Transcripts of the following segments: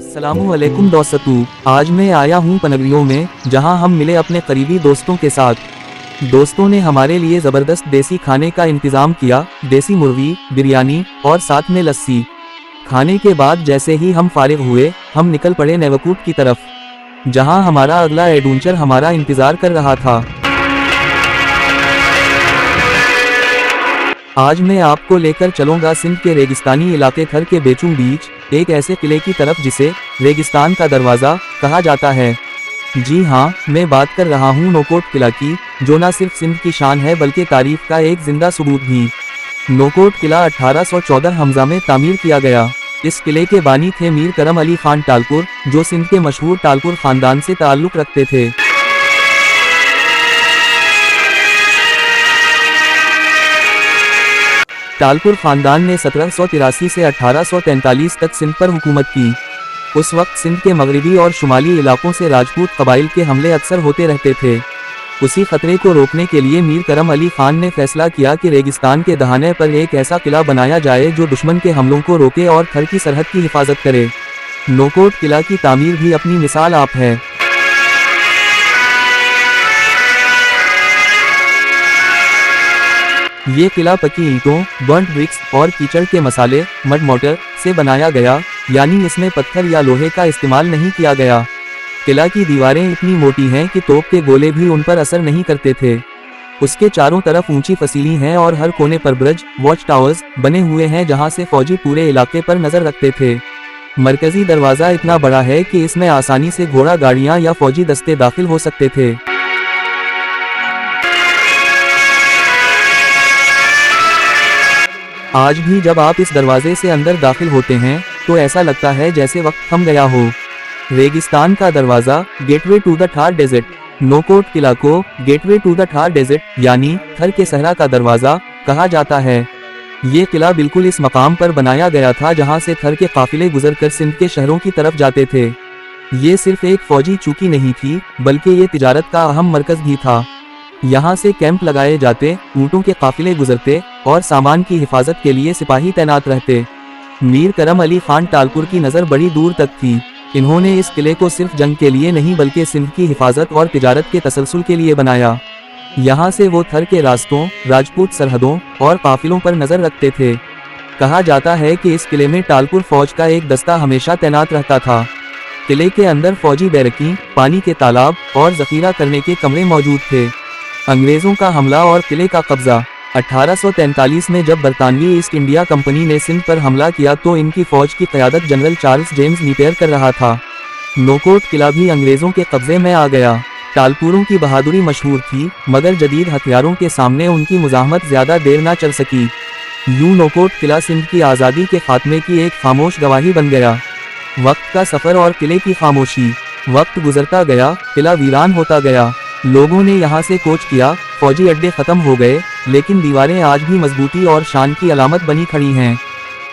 अस्सलामुअलैकुम दोस्तों, आज मैं आया हूँ पनगरियों में, जहाँ हम मिले अपने करीबी दोस्तों के साथ। दोस्तों ने हमारे लिए ज़बरदस्त देसी खाने का इंतज़ाम किया, देसी मुर्गी, बिरयानी और साथ में लस्सी। खाने के बाद जैसे ही हम फारिग हुए, हम निकल पड़े नेवकूट की तरफ, जहाँ हमारा अगला एडवेंचर हमारा इंतज़ार कर रहा था। आज मैं आपको लेकर चलूँगा सिंध के रेगिस्तानी इलाके थर के बीचों बीच एक ऐसे किले की तरफ जिसे रेगिस्तान का दरवाज़ा कहा जाता है। जी हाँ, मैं बात कर रहा हूँ नोकोट किला की, जो न सिर्फ सिंध की शान है बल्कि तारीख का एक जिंदा सबूत भी। नोकोट किला 1814 हमजा में तामीर किया गया। इस किले के बानी थे मीर करम अली खान टालपुर, जो सिंध के मशहूर टालपुर खानदान से ताल्लुक़ रखते थे। टालपुर खानदान ने 1783 से 1843 तक सिंध पर हुकूमत की। उस वक्त सिंध के मगरबी और शुमाली इलाकों से राजपूत कबाइल के हमले अक्सर होते रहते थे। उसी खतरे को रोकने के लिए मीर करम अली खान ने फैसला किया कि रेगिस्तान के दहाने पर एक ऐसा किला बनाया जाए जो दुश्मन के हमलों को रोके और थर की सरहद की हिफाजत करे। नोकोट किला की तामीर भी अपनी मिसाल आप है। ये किला पक्की ईंटों, बर्न्ट ब्रिक्स और कीचड़ के मसाले मड मोटर से बनाया गया, यानी इसमें पत्थर या लोहे का इस्तेमाल नहीं किया गया। किला की दीवारें इतनी मोटी हैं कि तोप के गोले भी उन पर असर नहीं करते थे। उसके चारों तरफ ऊंची फसीली हैं और हर कोने पर ब्रज वॉच टावर्स बने हुए हैं, जहां से फौजी पूरे इलाके पर नजर रखते थे। मरकजी दरवाज़ा इतना बड़ा है कि इसमें आसानी से घोड़ा गाड़ियां या फौजी दस्ते दाखिल हो सकते थे। आज भी जब आप इस दरवाजे से अंदर दाखिल होते हैं तो ऐसा लगता है जैसे वक्त थम गया हो। रेगिस्तान का दरवाज़ा, gateway to the Thar desert. Nokot किला को gateway to the Thar desert यानी थर के सहरा का दरवाज़ा कहा जाता है। ये किला बिल्कुल इस मकाम पर बनाया गया था जहां से थर के काफिले गुजरकर सिंध के शहरों की तरफ जाते थे। ये सिर्फ एक फौजी चौकी नहीं थी, बल्कि ये तिजारत का अहम मरकज़ भी था। यहाँ से कैंप लगाए जाते, ऊँटों के काफिले गुजरते और सामान की हिफाजत के लिए सिपाही तैनात रहते। मीर करम अली खान टालपुर की नज़र बड़ी दूर तक थी। इन्होंने इस किले को सिर्फ जंग के लिए नहीं बल्कि सिंध की हिफाजत और तिजारत के तसलसल के लिए बनाया। यहाँ से वो थर के रास्तों, राजपूत सरहदों और काफिलों पर नज़र रखते थे। कहा जाता है कि इस किले में टालपुर फौज का एक दस्ता हमेशा तैनात रहता था। किले के अंदर फौजी बैरकी, पानी के तालाब और जखीरा करने के कमरे मौजूद थे। अंग्रेज़ों का हमला और किले का कब्जा। 1843 में जब बरतानवी ईस्ट इंडिया कंपनी ने सिंध पर हमला किया तो इनकी फौज की क़यादत जनरल चार्ल्स जेम्स नेपियर कर रहा था। नोकोट किला भी अंग्रेज़ों के कब्जे में आ गया। टालपुरों की बहादुरी मशहूर थी, मगर जदीद हथियारों के सामने उनकी मुज़ाहमत ज़्यादा देर ना चल सकी। यूं नोकोट किला सिंध की आज़ादी के खात्मे की एक खामोश गवाही बन गया। वक्त का सफ़र और किले की खामोशी। वक्त गुजरता गया, किला वीरान होता गया। लोगों ने यहाँ से कूच किया, फौजी अड्डे खत्म हो गए, लेकिन दीवारें आज भी मजबूती और शान की अलामत बनी खड़ी हैं।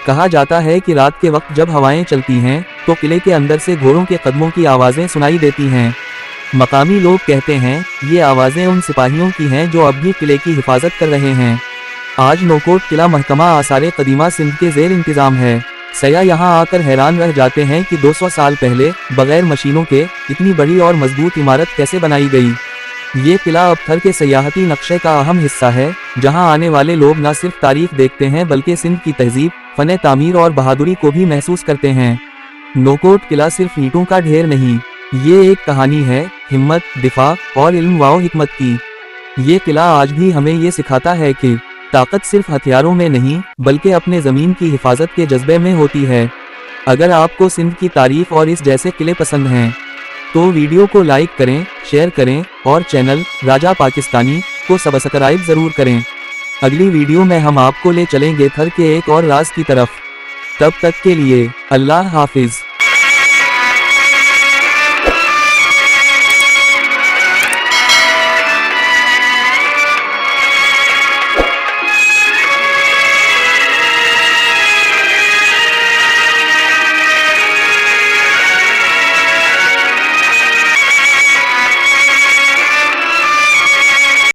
कहा जाता है कि रात के वक्त जब हवाएं चलती हैं तो किले के अंदर से घोड़ों के कदमों की आवाज़ें सुनाई देती हैं। मकामी लोग कहते हैं ये आवाज़ें उन सिपाहियों की हैं जो अब भी किले की हिफाजत कर रहे हैं। आज नोकोट किला महकमा आसारे कदीमा सिंध के ज़ेर इंतज़ाम है। सयाह यहाँ आकर हैरान रह जाते हैं कि 200 साल पहले बगैर मशीनों के इतनी बड़ी और मजबूत इमारत कैसे बनाई गई। ये किला अब थर के सयाहती नक्शे का अहम हिस्सा है, जहां आने वाले लोग न सिर्फ तारीख देखते हैं बल्कि सिंध की तहजीब, फन तामीर और बहादुरी को भी महसूस करते हैं। नोकोट किला सिर्फ ईंटों का ढेर नहीं, ये एक कहानी है हिम्मत, दिफा और इल्म व हिकमत की। ये किला आज भी हमें ये सिखाता है कि ताकत सिर्फ हथियारों में नहीं बल्कि अपने ज़मीन की हिफाजत के जज्बे में होती है। अगर आपको सिंध की तारीख और इस जैसे किले पसंद हैं तो वीडियो को लाइक करें, शेयर करें और चैनल राजा पाकिस्तानी को सब्सक्राइब ज़रूर करें। अगली वीडियो में हम आपको ले चलेंगे थर के एक और राज की तरफ। तब तक के लिए अल्लाह हाफिज़।